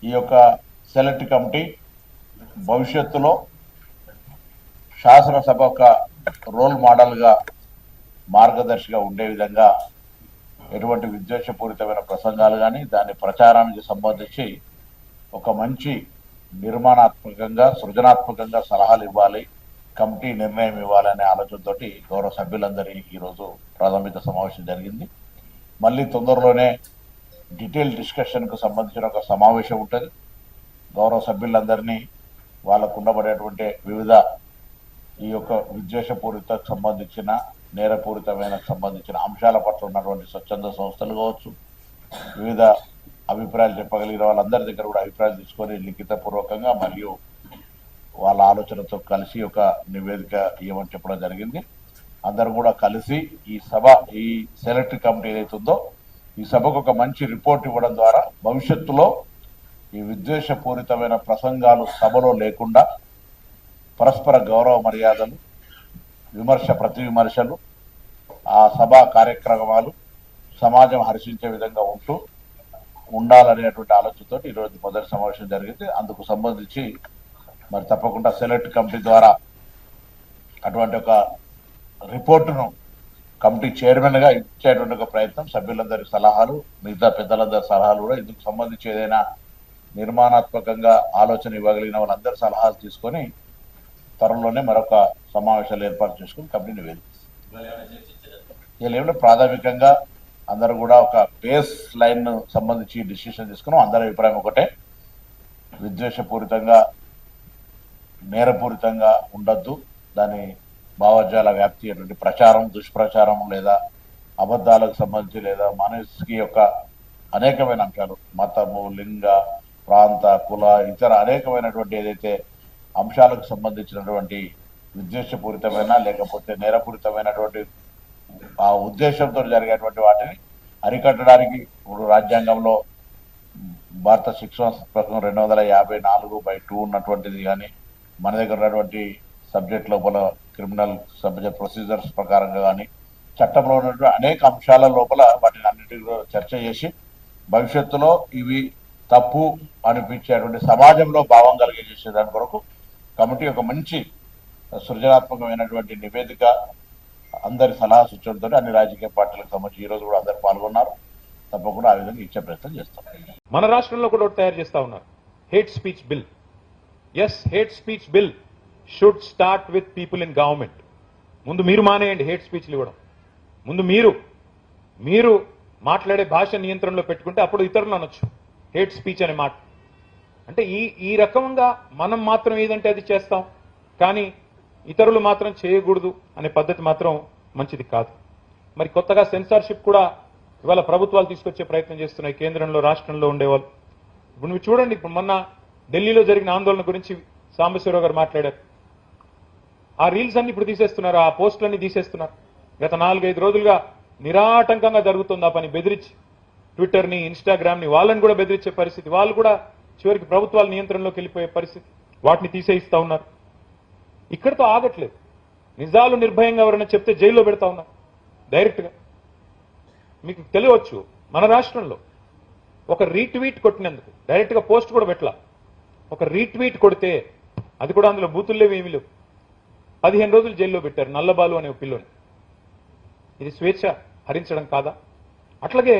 ఈ యొక్క select committee భవిష్యత్తులో శాసనసభ ఒక రోల్ మోడల్గా మార్గదర్శిగా ఉండే విధంగా ఎటువంటి విద్వేషపూరితమైన ప్రసంగాలు కానీ దాని ప్రచారానికి సంబంధించి ఒక మంచి నిర్మాణాత్మకంగా సృజనాత్మకంగా సలహాలు ఇవ్వాలి, కమిటీ నిర్ణయం ఇవ్వాలనే ఆలోచనతో గౌరవ సభ్యులందరి ఈరోజు ప్రాథమిక సమావేశం జరిగింది. మళ్ళీ తొందరలోనే డీటెయిల్ డిస్కషన్కు సంబంధించిన ఒక సమావేశం ఉంటుంది. గౌరవ సభ్యులందరినీ వాళ్ళకు ఉండబడేటువంటి వివిధ ఈ యొక్క విద్వేషపూరితకు సంబంధించిన నేరపూరితమైన సంబంధించిన అంశాల పట్ల ఉన్నటువంటి స్వచ్ఛంద సంస్థలు కావచ్చు, వివిధ అభిప్రాయాలు చెప్పగలిగిన వాళ్ళందరి దగ్గర కూడా అభిప్రాయాలు తీసుకొని లిఖితపూర్వకంగా మరియు వాళ్ళ ఆలోచనతో కలిసి ఒక నివేదిక ఇవ్వమని చెప్పడం జరిగింది. అందరూ కూడా కలిసి ఈ సెలెక్ట్ కమిటీ ఏదైతుందో ఈ సభకు ఒక మంచి రిపోర్ట్ ఇవ్వడం ద్వారా భవిష్యత్తులో ఈ విద్వేషపూరితమైన ప్రసంగాలు సభలో లేకుండా పరస్పర గౌరవ మర్యాదలు, ప్రతి విమర్శలు, ఆ సభా కార్యక్రమాలు సమాజం హర్షించే విధంగా ఉండాలనేటువంటి ఆలోచనతో ఈరోజు మొదటి సమావేశం జరిగింది. అందుకు సంబంధించి మరి తప్పకుండా సెలెక్ట్ కమిటీ ద్వారా అటువంటి ఒక రిపోర్టును కమిటీ చైర్మన్గా ఇచ్చేటువంటి ఒక ప్రయత్నం, సభ్యులందరి సలహాలు, మిగతా పెద్దలందరి సలహాలు కూడా ఇందుకు సంబంధించి ఏదైనా నిర్మాణాత్మకంగా ఆలోచన ఇవ్వగలిగిన వాళ్ళందరి సలహాలు తీసుకొని త్వరలోనే మరొక సమావేశాలు ఏర్పాటు చేసుకుని కమిటీ నివేదిస్తారు. ఇలా ప్రాథమికంగా అందరూ కూడా ఒక బేస్ లైన్ సంబంధించి డిసిషన్ తీసుకున్నాం. అందరి అభిప్రాయం ఒకటే, విద్వేషపూరితంగా నేరపూరితంగా ఉండొద్దు, దాని భావజాల వ్యాప్తి అటువంటి ప్రచారం, దుష్ప్రచారం లేదా అబద్ధాలకు సంబంధించి లేదా మనసుకి యొక్క అనేకమైన అంశాలు, మతము, లింగ, ప్రాంత, కుల, ఇతర అనేకమైనటువంటి ఏదైతే అంశాలకు సంబంధించినటువంటి విద్వేషపూరితమైన లేకపోతే నేరపూరితమైనటువంటి ఆ ఉద్దేశంతో జరిగేటువంటి వాటిని అరికట్టడానికి ఇప్పుడు రాజ్యాంగంలో భారత శిక్షణ పుస్తకం 254/2 ఉన్నటువంటిది కానీ, మన దగ్గర ఉన్నటువంటి సబ్జెక్ట్ లోపల క్రిమినల్ సబ్జెక్ట్ ప్రొసీజర్స్ ప్రకారంగా కానీ చట్టంలో ఉన్నటువంటి అనేక అంశాల లోపల వాటిని అన్నింటిలో చర్చ చేసి భవిష్యత్తులో ఇవి తప్పు అనిపించేటువంటి సమాజంలో భావం కలిగజేసే దాని కొరకు కమిటీ ఒక మంచి సృజనాత్మకమైనటువంటి నివేదిక అందరి సలహా సూచనలతో అన్ని రాజకీయ పార్టీలకు సంబంధించి ఈరోజు కూడా అందరు పాల్గొన్నారు. తప్పకుండా ఆ విధంగా ఇచ్చే ప్రయత్నం చేస్తాం. మన రాష్ట్రంలో కూడా తయారు చేస్తా ఉన్నారు hate speech bill. Yes, hate speech bill should start with people in government. ముందు మీరు మానేయండి హేట్ స్పీచ్లు ఇవ్వడం. ముందు మీరు మాట్లాడే భాష నియంత్రణలో పెట్టుకుంటే అప్పుడు ఇతరులు అనొచ్చు హేట్ స్పీచ్ అనే మాట. అంటే ఈ రకంగా మనం మాత్రం ఏదంటే అది చేస్తాం, కానీ ఇతరులు మాత్రం చేయకూడదు అనే పద్ధతి మాత్రం మంచిది కాదు. మరి కొత్తగా సెన్సార్షిప్ కూడా ఇవాళ ప్రభుత్వాలు తీసుకొచ్చే ప్రయత్నం చేస్తున్నాయి, కేంద్రంలో రాష్ట్రంలో ఉండేవాళ్ళు. ఇప్పుడు నువ్వు చూడండి, ఇప్పుడు మొన్న ఢిల్లీలో జరిగిన ఆందోళన గురించి సాంబశివరావు గారు మాట్లాడారు. ఆ రీల్స్ అన్ని ఇప్పుడు తీసేస్తున్నారు, ఆ పోస్టులన్నీ తీసేస్తున్నారు. గత 4-5 రోజులుగా నిరాటంకంగా జరుగుతుంది ఆ పని. బెదిరించి ట్విట్టర్ని, ఇన్స్టాగ్రామ్ని వాళ్ళని కూడా బెదిరించే పరిస్థితి, వాళ్ళు కూడా చివరికి ప్రభుత్వాల నియంత్రణలోకి వెళ్ళిపోయే పరిస్థితి, వాటిని తీసేయిస్తా ఉన్నారు. ఇక్కడితో ఆగట్లేదు. నిజాలు నిర్భయంగా ఎవరైనా చెప్తే జైల్లో పెడతా ఉన్నారు డైరెక్ట్గా. మీకు తెలియవచ్చు, మన రాష్ట్రంలో ఒక రీట్వీట్ కొట్టినందుకు డైరెక్ట్గా పోస్ట్ కూడా పెట్టలా, ఒక రీట్వీట్ కొడితే అది కూడా అందులో బూతుల్లేవి ఏమీ లేవు, 15 రోజులు జైల్లో పెట్టారు నల్లబాలు అనే పిల్లోని. ఇది స్వేచ్ఛ హరించడం కాదా? అట్లాగే